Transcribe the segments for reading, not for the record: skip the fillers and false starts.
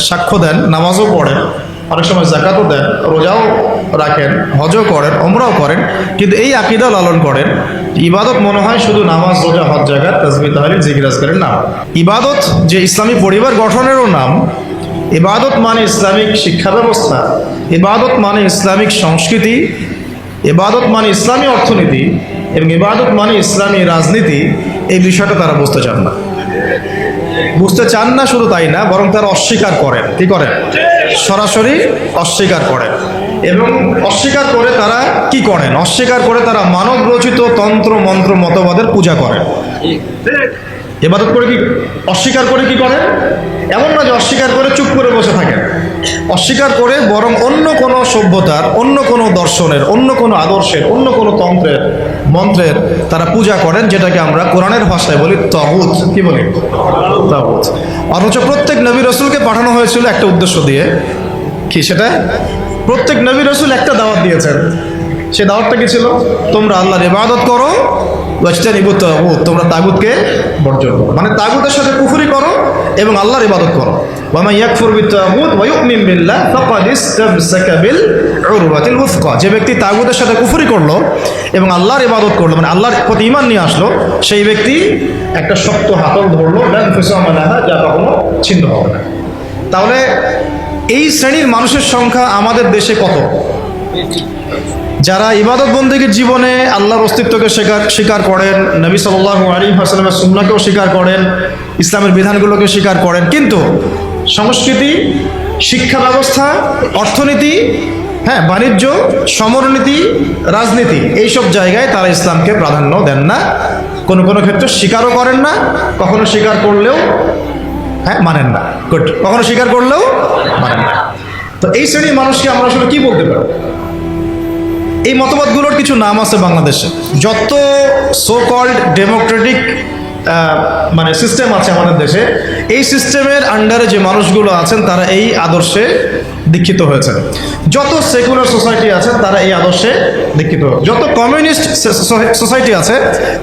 সাক্ষ্য দেন, নামাজও পড়েন, অনেক সময় যাকাতও দেন, রোজাও রাখেন, হজও করেন, ওমরাও করেন, কিন্তু এই আকীদা লালন করেন ইবাদত মনে হয় শুধু নামাজ, রোজা, হজ, যাকাত, তাসবিহ, তাহলিল, জিকির, আজকারের নাম। ইবাদত যে ইসলামী পরিবার গঠনেরও নাম, ইবাদত মানে ইসলামিক শিক্ষা ব্যবস্থা, ইবাদত মানে ইসলামিক সংস্কৃতি, ইবাদত মানে ইসলামী অর্থনীতি এবং ইবাদত মানে ইসলামী রাজনীতি, এই বিষয়টা তারা বুঝতে চান না। বুঝতে চান না শুধু তাই না, বরং তারা অস্বীকার করেন। কি করেন? সরাসরি অস্বীকার করেন। এবং অস্বীকার করে তারা কি করেন? অস্বীকার করে তারা মানব রচিত তন্ত্র মন্ত্র মতবাদের পূজা করেন। ইবাদত করে কি অস্বীকার করে কি করেন? এমন না যে অস্বীকার করে চুপ করে বসে থাকেন। অস্বীকার করে বরং অন্য কোনো সভ্যতার, অন্য কোনো দর্শনের, অন্য কোনো আদর্শের, অন্য কোনো তন্ত্রের মন্ত্রের তারা পূজা করেন, যেটাকে আমরা কোরআনের ভাষায় বলি তাগুত। কি বলি? তাগুত। অথচ প্রত্যেক নবী রাসূলকে পাঠানো হয়েছিল একটা উদ্দেশ্য দিয়ে। কি সেটা? প্রত্যেক নবী রাসূল একটা দাওয়াত দিয়েছেন। সে দাওয়াতটা কি ছিল? তোমরা আল্লাহর ইবাদত করো, ওয়াজতানিবুত তাগুত, তোমরা তাগুতকে বর্জন করো। মানে তাগুতের সাথে কুফরি করো এবং আল্লাহর ইবাদত করো। ওয়া মান ইয়াকফুর বিত-তাগুত ওয়া ইউমিন বিল্লাহ ফাকাদ ইসতামসাকা বিল উরওয়াতিল উসকা। যে ব্যক্তি তাগুতের সাথে কুফরি করলো এবং আল্লাহর ইবাদত করলো, মানে আল্লাহর প্রতি ঈমান নিয়ে আসলো, সেই ব্যক্তি একটা শক্ত হাতল ধরলো, লা ইনফিসামা লাহা, যা কখনো ছিন্ন হবে না। তাহলে এই শ্রেণীর মানুষের সংখ্যা আমাদের দেশে কত? যারা ইবাদত বন্দেগীর জীবনে আল্লাহর অস্তিত্বকে স্বীকার করেন, নবী সাল্লাল্লাহু আলাইহি ওয়াসাল্লামের সুন্নাহকেও স্বীকার করেন, ইসলামের বিধানগুলোকে স্বীকার করেন, কিন্তু সংস্কৃতি, শিক্ষা ব্যবস্থা, অর্থনীতি, বাণিজ্য, সমরনীতি, রাজনীতি, এইসব জায়গায় তারা ইসলামকে প্রাধান্য দেন না। কোনো কোনো ক্ষেত্রে স্বীকারও করেন না, কখনো স্বীকার করলেও মানেন না। কখনো স্বীকার করলেও মানেন না। তো এই শ্রেণীর মানুষকে আমরা আসলে কি বলতে পারি? এই মতবাদগুলোর কিছু নাম আছে বাংলাদেশে। যত সো কল্ড ডেমোক্রেটিক মানে সিস্টেম আছে আমাদের দেশে, এই সিস্টেমের আন্ডারে যে মানুষগুলো আছেন তারা এই আদর্শে দীক্ষিত হয়েছেন। যত সেকুলার সোসাইটি আছে তারা এই আদর্শে দীক্ষিত, যত কমিউনিস্ট সোসাইটি আছে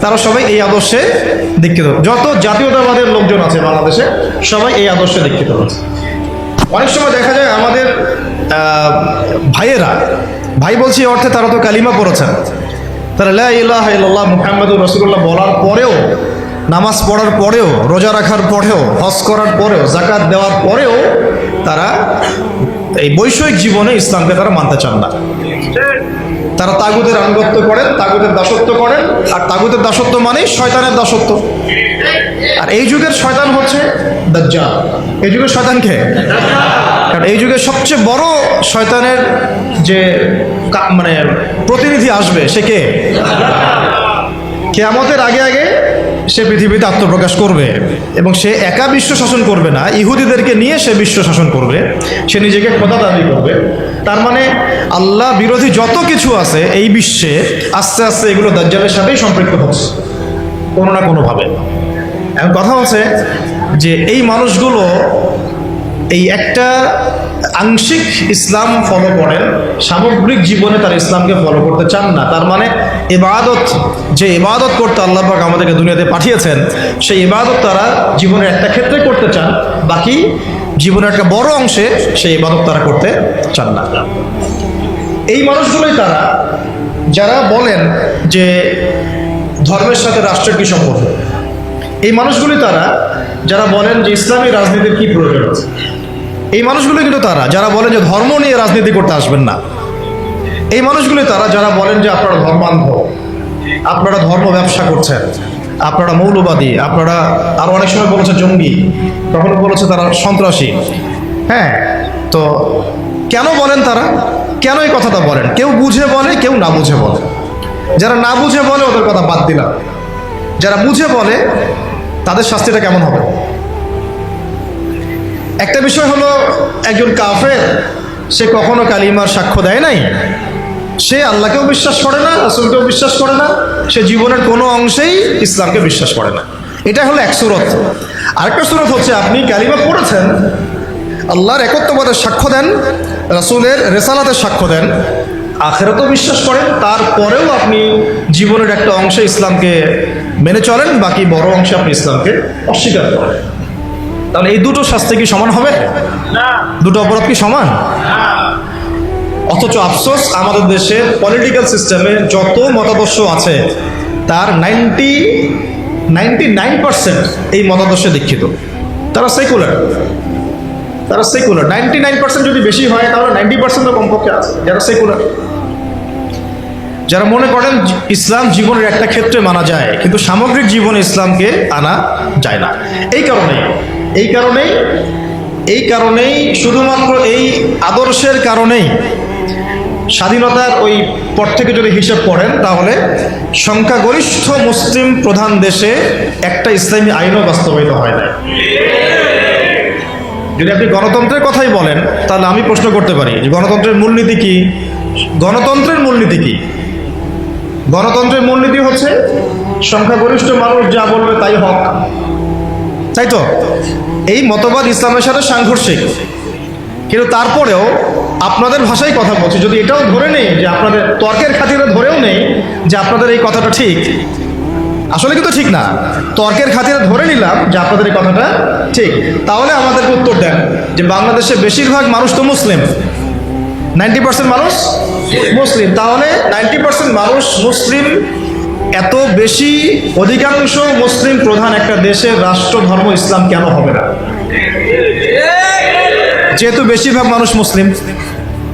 তারা সবাই এই আদর্শে দীক্ষিত, যত জাতীয়তাবাদের লোকজন আছে বাংলাদেশে সবাই এই আদর্শে দীক্ষিত হয়েছে। অনেক সময় দেখা যায় আমাদের ভাইয়েরা, ভাই বলছি অর্থে তারা তো কালিমা পড়েছেন, তারা লা ইলাহা ইল্লাল্লাহ মুহাম্মাদুর রাসূলুল্লাহ বলার পরেও, নামাজ পড়ার পরেও, রোজা রাখার পরেও, হজ করার পরেও, যাকাত দেওয়ার পরেও তারা এই বৈষয়িক জীবনে ইসলামকে তারা মানতে চান না। তারা তাগুতের আনুগত্য করেন, তাগুতের দাসত্ব করেন, আর তাগুতের দাসত্ব মানেই শয়তানের দাসত্ব। আর এই যুগের শয়তান হচ্ছে দাজ্জাল। এই যুগের শয়তানকে, কারণ এই যুগের সবচেয়ে বড় শয়তানের যে মানে প্রতিনিধি আসবে সে কে? কিয়ামতের আগে আগে সে পৃথিবীতে আত্মপ্রকাশ করবে এবং সে একা বিশ্ব শাসন করবে না, ইহুদিদেরকে নিয়ে সে বিশ্ব শাসন করবে। সে নিজেকে খোদা দাবি করবে। তার মানে আল্লাহ বিরোধী যত কিছু আছে এই বিশ্বে আস্তে আস্তে এগুলো দাজ্জালের সাথেই সম্পৃক্ত হচ্ছে কোনো না কোনোভাবে। এখন কথা হচ্ছে যে এই মানুষগুলো এই একটা আংশিক ইসলাম ফলো করেন, সামগ্রিক জীবনে তার ইসলামকে ফলো করতে চান না। তার মানে ইবাদত, যে ইবাদত করতে আল্লাহ পাক আমাদেরকে দুনিয়াতে পাঠিয়েছেন, সেই ইবাদত তারা জীবনের একটা ক্ষেত্রে করতে চান, বাকি জীবনের একটা বড় অংশে সেই ইবাদত তারা করতে চান না। এই মানুষগুলোই তারা যারা বলেন যে ধর্মের সাথে রাষ্ট্রের কি সম্পর্ক। এই মানুষগুলি তারা যারা বলেন যে ইসলামী রাজনীতির কি প্রয়োজন আছে। এই মানুষগুলো কিন্তু তারা যারা বলেন যে ধর্ম নিয়ে রাজনীতি করতে আসবেন না। এই মানুষগুলি তারা যারা বলেন যে আপনারা ধর্মান্ধ, আপনারা ধর্ম ব্যবসা করছেন, আপনারা মৌলবাদী, আপনারা আরো অনেক সময় বলেছে জঙ্গি, কখনো বলেছে তারা সন্ত্রাসী। তো কেন বলেন তারা? কেন এই কথাটা বলেন? কেউ বুঝে বলে, কেউ না বুঝে বলে। যারা না বুঝে বলে ওদের কথা বাদ দিলাম, যারা বুঝে বলে তাদের শাস্তিটা কেমন হবে? একটা বিষয় হলো, একজন কাফের সে কখনো কালিমার সাক্ষ্য দেয় নাই, সে আল্লাহকেও বিশ্বাস করে না, রাসূলকেও বিশ্বাস করে না, সে জীবনের কোনো অংশেই ইসলামকে বিশ্বাস করে না। এটা হলো এক সুরত। আরেকটা সুরত হচ্ছে আপনি কালিমা পড়েছেন, আল্লাহর একত্ববাদের সাক্ষ্য দেন, রাসূলের রিসালাতের সাক্ষ্য দেন, আখিরাতেও বিশ্বাস করেন, তারপরেও আপনি জীবনের একটা অংশে ইসলামকে মেনে চলেন, বাকি বড় অংশে আপনি ইসলামকে অস্বীকার করেন। তাহলে এই দুটো শাস্তি কি সমান হবে? দুটো অপরাধ কি সমান? অথচ আফসোস, আমাদের দেশের পলিটিক্যাল সিস্টেমে যত মতাদর্শ আছে তার 99% এই মতাদর্শে দীক্ষিত। তারা সেকুলার। 99% যদি বেশি হয় তাহলে 90% কমপক্ষে আছে যারা সেকুলার, যারা মনে করেন ইসলাম জীবনের একটা ক্ষেত্রে মানা যায় কিন্তু সামগ্রিক জীবনে ইসলামকে আনা যায় না। এই কারণেই শুধুমাত্র এই আদর্শের কারণেই স্বাধীনতার ওই পর থেকে যদি হিসাব করেন তাহলে সংখ্যাগরিষ্ঠ মুসলিম প্রধান দেশে একটা ইসলামী আইনও বাস্তবায়িত হয় না। যদি আপনি গণতন্ত্রের কথাই বলেন তাহলে আমি প্রশ্ন করতে পারি যে গণতন্ত্রের মূলনীতি কি? গণতন্ত্রের মূলনীতি হচ্ছে সংখ্যাগরিষ্ঠ মানুষ যা বলবে তাই হক, তাই তো? এই মতবাদ ইসলামের সাথে সাংঘর্ষিক, কিন্তু তারপরেও আপনাদের ভাষায় কথা বলছি, যদি এটাও ধরে নেই যে আপনাদের তর্কের খাতিরে ধরেও নেই যে আপনাদের এই কথাটা ঠিক, আসলে কিন্তু ঠিক না, তর্কের খাতিরে ধরে নিলাম যে আপনাদের এই কথাটা ঠিক, তাহলে আমাদেরকে উত্তর দেন যে বাংলাদেশে বেশিরভাগ মানুষ তো মুসলিম, 90% মানুষ মুসলিম, তাহলে 90% মানুষ মুসলিম, এত বেশি অধিকাংশ মুসলিম প্রধান একটা দেশের রাষ্ট্র ধর্ম ইসলাম কেন হবে না? যেহেতু বেশিরভাগ মানুষ মুসলিম,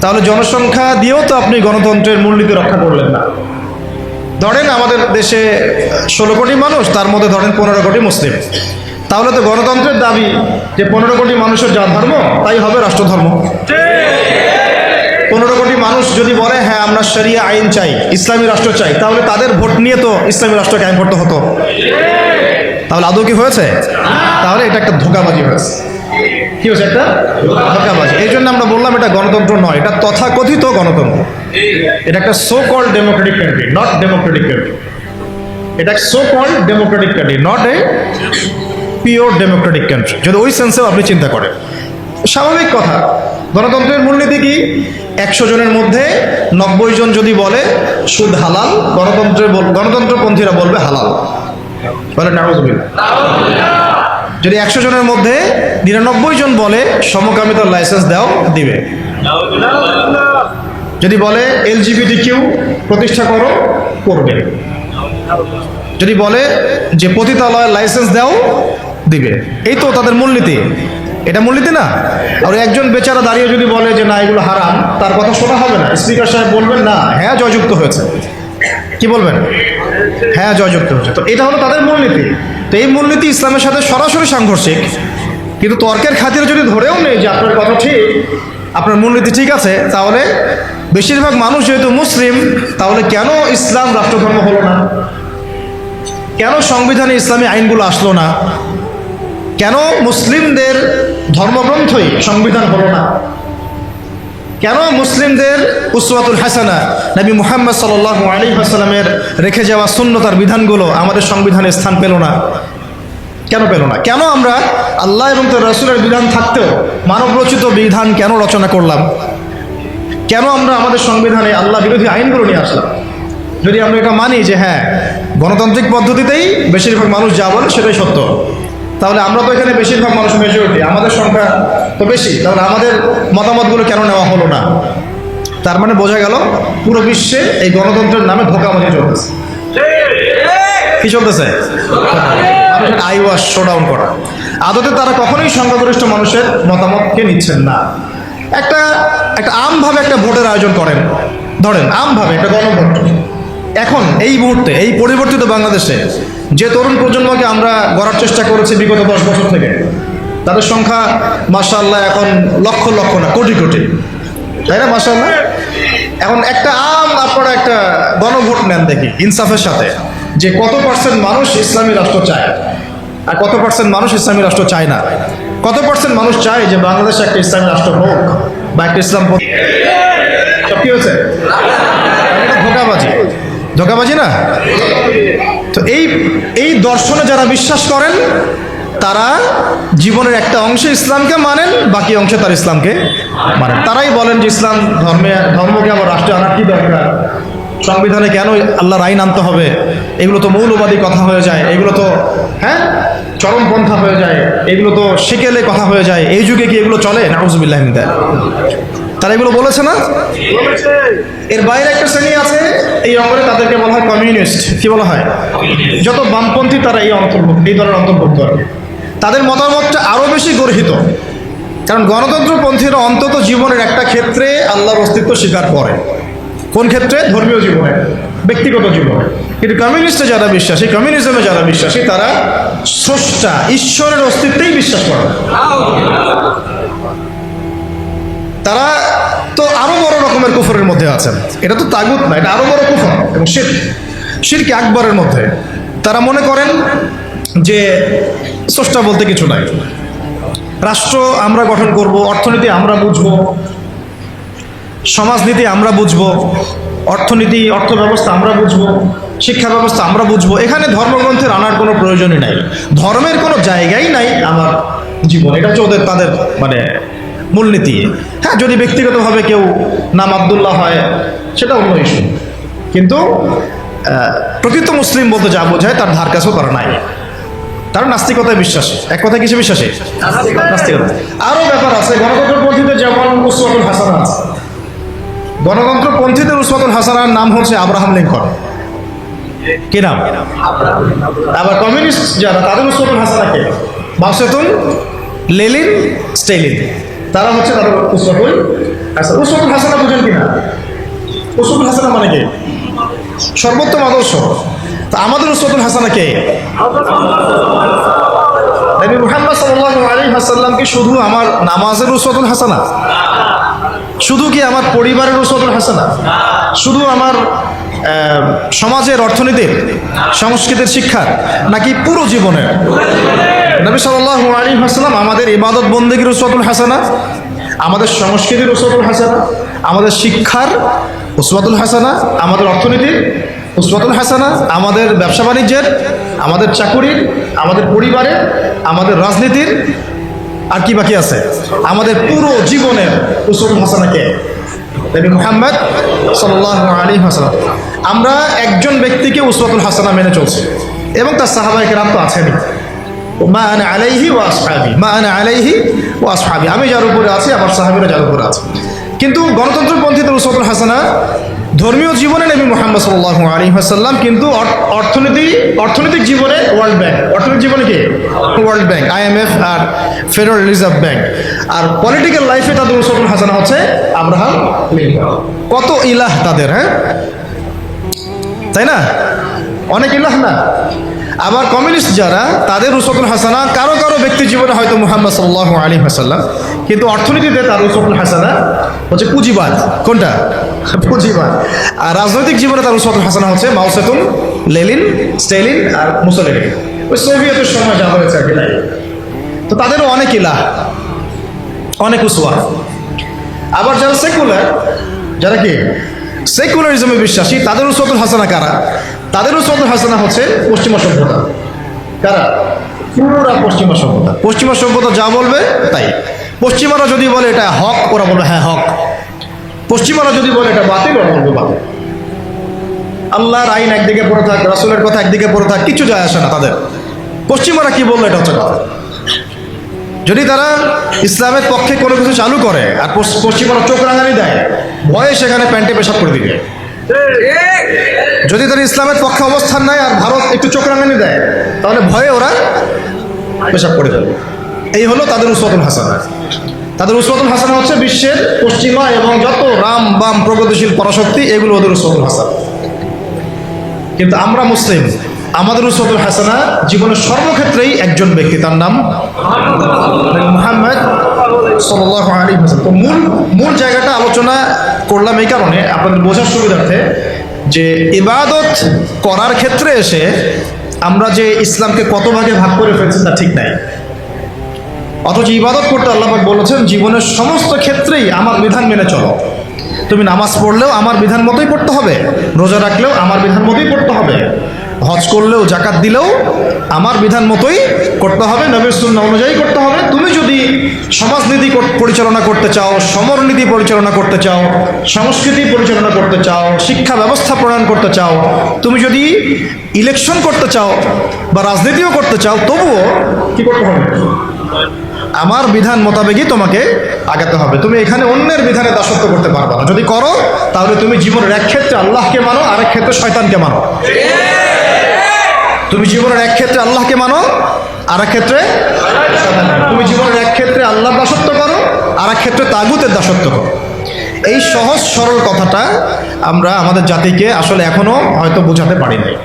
তাহলে জনসংখ্যা দিয়েও তো আপনি গণতন্ত্রের মূলনীতি রক্ষা করলেন না। ধরেন আমাদের দেশে 16 কোটি মানুষ, তার মধ্যে ধরেন 15 কোটি মুসলিম, তাহলে তো গণতন্ত্রের দাবি যে 15 কোটি মানুষের যা ধর্ম তাই হবে রাষ্ট্রধর্ম। 15 কোটি মানুষ যদি বলে হ্যাঁ আমরা শরিয়া আইন চাই, ইসলামী রাষ্ট্র চাই, তাহলে তাদের ভোট নিয়ে তো ইসলামী রাষ্ট্র কায়েম করতে হতো। তাহলে আদৌ কি হয়েছে? তাহলে এটা একটা ধোঁকাবাজি হয়েছে। কি হয়েছে? একটা ধোঁকাবাজি। এই জন্য আমরা বললাম এটা গণতন্ত্র নয়, এটা তথাকথিত গণতন্ত্র। এটা একটা so called democratic country, not democratic country. এটা so called democratic country, not a pure democratic country, যদি ওই সেন্সেও আপনি চিন্তা করেন। স্বাভাবিক কথা, গণতন্ত্রের মূলনীতি কি? 100 জনের মধ্যে 90 জন যদি বলে সুদ হালাল, গণতন্ত্রপন্থীরা বলবে হালাল, বলে নাউজুবিল্লাহ। যদি 100 জনের মধ্যে 99 জন বলে সমকামিতার লাইসেন্স দাও, দিবে। যদি বলে LGBTQ প্রতিষ্ঠা করো, করবে। যদি বলে যে পতিতালয়ের লাইসেন্স দাও, দিবে। এই তো তাদের মূলনীতি। এটা মূলনীতি না? আর একজন বেচারা দাঁড়িয়ে যদি বলে যে না এগুলো হারাম, তার কথা শোনা হবে না। স্পিকার সাহেব বলবেন না, হ্যাঁ জয়যুক্ত হয়েছে। কি বলবেন? হ্যাঁ জয়যুক্ত হয়েছে। তো এটা হলো তাদের মূলনীতি। তো এই মূলনীতি ইসলামের সাথে সরাসরি সাংঘর্ষিক, কিন্তু তর্কের খাতিরে যদি ধরেও নেই যে আপনার কথা ঠিক, আপনার মূলনীতি ঠিক আছে, তাহলে বেশিরভাগ মানুষ যেহেতু মুসলিম, তাহলে কেন ইসলাম রাষ্ট্রধর্ম হলো না? কেন সংবিধানে ইসলামী আইনগুলো আসলো না? কেন মুসলিমদের ধর্মগ্রন্থই সংবিধান হলো না? কেন মুসলিমদের উসওয়াতুল হাসানা নবী মুহাম্মদ সাল্লাল্লাহু আলাইহি ওয়াসাল্লামের রেখে যাওয়া সুন্নতার বিধানগুলো আমাদের সংবিধানে স্থান পেল না? কেন পেল না? কেন আমরা আল্লাহ এবং তার রাসূলের বিধান থাকতেও মানবরচিত বিধান কেন রচনা করলাম? কেন আমরা আমাদের সংবিধানে আল্লাহ বিরোধী আইনগুলো নিয়ে আসলাম? যদি আমরা এটা মানি যে হ্যাঁ গণতান্ত্রিক পদ্ধতিতেই বেশিরভাগ মানুষ যা বলে সেটাই সত্য, তাহলে আমরা তো এখানে বেশিরভাগ মানুষ মেজরিটি, আমাদের সংখ্যা তো বেশি, তাহলে আমাদের মতামতগুলো কেন নেওয়া হলো না? তার মানে বোঝা গেল পুরো বিশ্বে এই গণতন্ত্রের নামে ধোঁকাবাজি চলতেছে। কি চলতেছে? মানুষের আইওয়াশ শোডাউন করা। আদতে তারা কখনোই সংখ্যাগরিষ্ঠ মানুষের মতামতকে নিচ্ছেন না। একটা আমভাবে একটা ভোটের আয়োজন করেন, ধরেন আমভাবে একটা গণভোট। এখন এই মুহূর্তে এই পরিবর্তিত বাংলাদেশে যে তরুণ প্রজন্মকে আমরা গড়ার চেষ্টা করেছি বিগত 10 বছর থেকে, তাদের সংখ্যা মাশাআল্লাহ এখন লক্ষ লক্ষ না কোটি কোটি, তাই না? মাশাআল্লাহ। এখন একটা আপনারা একটা গণভোট নেন, দেখি ইনসাফের সাথে যে কত পার্সেন্ট মানুষ ইসলামী রাষ্ট্র চায় আর কত পার্সেন্ট মানুষ ইসলামী রাষ্ট্র চায় না। কত পার্সেন্ট মানুষ চায় যে বাংলাদেশে একটা ইসলামী রাষ্ট্র হোক বা একটা ইসলাম। সব কি হয়েছে? ধোঁকাবাজি না? তো এই দর্শনে যারা বিশ্বাস করেন তারা জীবনের একটা অংশে ইসলামকে মানেন, বাকি অংশে তার ইসলামকে মানেন। তারাই বলেন যে ইসলাম ধর্মকে আবার রাষ্ট্রে আনার কি দরকার, সংবিধানে কেন আল্লাহর আইন আনতে হবে, এগুলো তো মৌলবাদী কথা হয়ে যায়, এগুলো তো হ্যাঁ চরমপন্থা হয়ে যায়, এগুলো তো সেকেলে কথা হয়ে যায়, এই যুগে কি এগুলো চলে? নাউজুবিল্লাহ মিন যালিক। তারা এগুলো বলেছে না? এর বাইরে একটা শ্রেণী আছে এই অঙ্গনে, তাদেরকে বলা হয় কমিউনিস্ট। কি বলা হয়? যত বামপন্থী তারা এই দলের অন্তর্ভুক্ত আর কি। তাদের মতামতটা আরো বেশি গর্হিত, কারণ গণতন্ত্রপন্থীরা অন্তত জীবনের একটা ক্ষেত্রে আল্লাহর অস্তিত্ব স্বীকার করে। কোন ক্ষেত্রে? ধর্মীয় জীবনে, ব্যক্তিগত জীবনে। কিন্তু কমিউনিস্টে যারা বিশ্বাসী, কমিউনিজমে যারা বিশ্বাসী, তারা স্রষ্টা ঈশ্বরের অস্তিত্বেই বিশ্বাস করে। তারা তো আরো বড় রকমের কুফরের মধ্যে আছেন। এটা তো তাগুত না, এটা আরো বড় কুফর এবং শিরক আকবরের মধ্যে। তারা মনে করেন যে স্রষ্টা বলতে কিছু নাই, রাষ্ট্র আমরা গঠন করব, অর্থনীতি আমরা বুঝবো, সমাজনীতি আমরা বুঝবো, অর্থনীতি অর্থ ব্যবস্থা আমরা বুঝবো, শিক্ষা ব্যবস্থা আমরা বুঝবো। এখানে ধর্মগ্রন্থের আনার কোনো প্রয়োজনই নাই, ধর্মের কোনো জায়গাই নাই আমার জীবন। এটা হচ্ছে তাদের মানে মূলনীতি। হ্যাঁ, যদি ব্যক্তিগতভাবে কেউ নাম আব্দুল্লাহ হয় সেটা অন্য ইস্যু, কিন্তু প্রকৃত মুসলিম বলতে যা বোঝায় তার ধার কাছেও তারা নাই। তারা নাস্তিকতায় বিশ্বাসী। এক কথায় কিছু বিশ্বাসী? নাস্তিকতা। আরও ব্যাপার আছে। গণতন্ত্রপন্থীদের যেমন উসওয়াতুল হাসানা আছে, গণতন্ত্রপন্থীদের উসওয়াতুল হাসানার নাম হচ্ছে আব্রাহাম লিঙ্কন। কি নাম? আবার কমিউনিস্ট যারা, তাদের উসওয়াতুল হাসানা কে? Mao Tse-tung, Lenin, স্টেলিন। তারা হচ্ছে তাদের উসওয়াতুল হাসানা। উসওয়াতুল হাসানা বুঝেন কিনা? উসওয়াতুল হাসানা মানে কি? সর্বোত্তম আদর্শ। তা আমাদের উসওয়াতুল হাসানা কে? নবী মুহাম্মদ সাল্লাল্লাহু আলাইহি ওয়াসাল্লাম কি শুধু আমার নামাজের উসওয়াতুল হাসানা? শুধু কি আমার পরিবারের উসওয়াতুল হাসানা? শুধু আমার সমাজের, অর্থনীতির, সংস্কৃতির, শিক্ষার, নাকি পুরো জীবনের? নবী সাল্লাল্লাহু আলাইহি ওয়াসাল্লাম আমাদের ইবাদত বন্দেগীর উসওয়াতুল হাসানা, আমাদের সংস্কৃতির উসওয়াতুল হাসানা, আমাদের শিক্ষার উসওয়াতুল হাসানা, আমাদের অর্থনীতির উসওয়াতুল হাসানা, আমাদের ব্যবসা বাণিজ্যের, আমাদের চাকুরির, আমাদের পরিবারের, আমাদের রাজনীতির, আর কি বাকি আছে? আমাদের পুরো জীবনের উসওয়াতুল হাসানা কে? নবী মুহাম্মদ সাল্লাল্লাহু আলাইহি ওয়াসাল্লাম। আমরা একজন ব্যক্তিকে উসওয়াতুল হাসানা মেনে চলছি, এবং তার সাহাবায়ে কেরাম তো আছেনই। মা আনা আলাইহি ওয়া আসহাবি, মা আনা আলাইহি ওয়া আসহাবি, আমি যার উপরে আছি আমার সাহাবীরা যার উপরে আছে। কিন্তু গণতন্ত্রপন্থীদের উসওয়াতুল হাসানা ধর্মীয় জীবনে নবী মুহাম্মদ সাল্লাল্লাহু আলাইহি ওয়াসাল্লাম, কিন্তু অর্থনৈতিক জীবনে ওয়ার্ল্ড ব্যাংক। অর্থনৈতিক জীবনে কি? ওয়ার্ল্ড ব্যাংক, IMF আর ফেডারেল রিজার্ভ ব্যাংক। আর পলিটিক্যাল লাইফে তাদের উসওয়াতুল হাসানা হচ্ছে আব্রাহাম লিঙ্কন। কত ইলাহ তাদের, হ্যাঁ তাই না? অনেক ইলাহ না? আবার কমিউনিস্ট যারা, তাদের উসওয়াতুল হাসানা কারো কারো ব্যক্তি জীবনে হয়তো মুহাম্মদ সাল্লাল্লাহু আলাইহি ওয়াসাল্লাম, কিন্তু অর্থনীতিতে তার উসওয়াতুল হাসানা হচ্ছে পুঁজিবাদ। কোনটা? পুঁজিবাদ। আর রাজনৈতিক জীবনে তার উসওয়াতুল হাসানা হচ্ছে মাওসেতুং, লেনিন, স্টেলিন আর মুসোলিনি। ওই সোভিয়েতের সময় যা হয়েছে আর কি, তাই। তো তাদেরও অনেক ইলাহ, অনেক উসওয়া। আবার যারা সেকুলার, যারা কি সেকুলারিজমে বিশ্বাসী, তাদের উসওয়াতুল হাসানা কারা? তাদের উসওয়াতুল হাসানা হচ্ছে পশ্চিমা সভ্যতা। কারা? পুরোটা পশ্চিমা সভ্যতা। পশ্চিমা সভ্যতা যা বলবে তাই। পশ্চিমারা যদি বলে এটা হক, ওরা বলবে হ্যাঁ হক। পশ্চিমারা যদি বলে এটা বাতিল, ওরা বলবে বাতিল। আল্লাহর আইন একদিকে পড়ে থাক, রাসূলের কথা একদিকে পড়ে থাক, কিছু যায় আসে না তাদের। পশ্চিমারা কি বললো এটা হচ্ছে কথা। যদি তারা ইসলামের পক্ষে কোনো কিছু চালু করে আর পশ্চিমারা চোখ রাঙানি দেয়, ভয়ে সেখানে প্যান্টে পেশাব করে দিবে। যদি তারা ইসলামের পক্ষে অবস্থান নেয় আর ভারত একটু চোখ রাঙানি দেয়, তাহলে ভয়ে ওরা পেশাব করে দেবে। এই হলো তাদের উসওয়াতুল হাসানা। তাদের উসওয়াতুল হাসানা হচ্ছে বিশ্বের পশ্চিমা এবং যত রাম বাম প্রগতিশীল পরাশক্তি, এগুলো ওদের উসওয়াতুল হাসানা। কিন্তু আমরা মুসলিম, আমাদের উসওয়াতুল হাসানা জীবনের সর্বক্ষেত্রেই একজন ব্যক্তি, তার নাম মুহাম্মদ সাল্লাল্লাহু আলাইহি ওয়াসাল্লাম। তো মূল জায়গাটা আলোচনা করলাম এই কারণে, আপনাদের বোঝার সুবিধার্থে, যে ইবাদত করার ক্ষেত্রে এসে আমরা যে ইসলামকে কত ভাগে ভাগ করে ফেলছি তা ঠিক নাই। অথচ ইবাদত করতে আল্লাহ পাক বলেছেন জীবনের সমস্ত ক্ষেত্রেই আমার বিধান মেনে চলো। তুমি নামাজ পড়লেও আমার বিধান মতোই পড়তে হবে, রোজা রাখলেও আমার বিধান মতোই পড়তে হবে, হজ করলেও জাকাত দিলেও আমার বিধান মতোই করতে হবে, নবীর সুন্নাহ অনুযায়ী করতে হবে। তুমি যদি সমাজনীতি পরিচালনা করতে চাও, সমরনীতি পরিচালনা করতে চাও, সংস্কৃতি পরিচালনা করতে চাও, শিক্ষা ব্যবস্থা প্রণয়ন করতে চাও, তুমি যদি ইলেকশন করতে চাও বা রাজনীতিও করতে চাও, তবুও কি করতে হবে? আমার বিধান মোতাবেকই তোমাকে আগাতে হবে। তুমি এখানে অন্যের বিধানে দাসত্ব করতে পারবে না। যদি করো তাহলে তুমি জীবনের এক ক্ষেত্রে আল্লাহকে মানো, আরেক ক্ষেত্রে শয়তানকে মানো। তুমি জীবনের এক ক্ষেত্রে আল্লাহকে মানো, আর এক ক্ষেত্রে তুমি জীবনের এক ক্ষেত্রে আল্লাহর দাসত্ব করো, আর এক ক্ষেত্রে তাগুতের দাসত্ব করো। এই সহজ সরল কথাটা আমরা আমাদের জাতিকে আসলে এখনো হয়তো বোঝাতে পারি নাই।